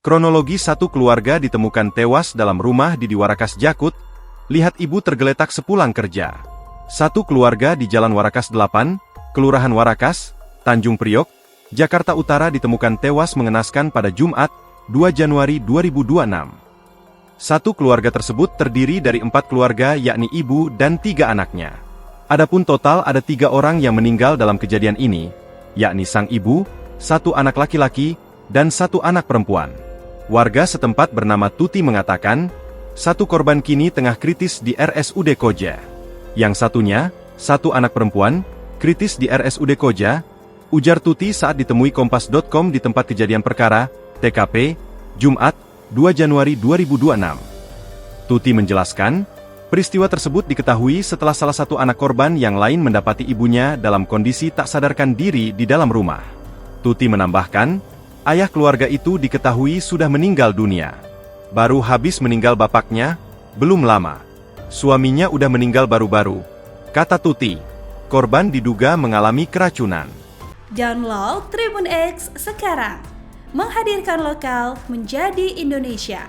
Kronologi satu keluarga ditemukan tewas dalam rumah di Warakas Jakut. Lihat ibu tergeletak sepulang kerja. Satu keluarga di Jalan Warakas 8, Kelurahan Warakas, Tanjung Priok, Jakarta Utara ditemukan tewas mengenaskan pada Jumat, 2 Januari 2026. Satu keluarga tersebut terdiri dari 4 keluarga yakni ibu dan 3 anaknya. Adapun total ada 3 orang yang meninggal dalam kejadian ini, yakni sang ibu, 1 anak laki-laki, dan 1 anak perempuan. Warga setempat bernama Tuti mengatakan, 1 korban kini tengah kritis di RSUD Koja. Yang satunya, 1 anak perempuan, kritis di RSUD Koja, ujar Tuti saat ditemui Kompas.com di tempat kejadian perkara, TKP, Jumat, 2 Januari 2026. Tuti menjelaskan, peristiwa tersebut diketahui setelah salah satu anak korban yang lain mendapati ibunya dalam kondisi tak sadarkan diri di dalam rumah. Tuti menambahkan, ayah keluarga itu diketahui sudah meninggal dunia. Baru habis meninggal bapaknya, belum lama. Suaminya udah meninggal baru-baru, kata Tuti. Korban diduga mengalami keracunan. Download Tribun X sekarang. Menghadirkan lokal menjadi Indonesia.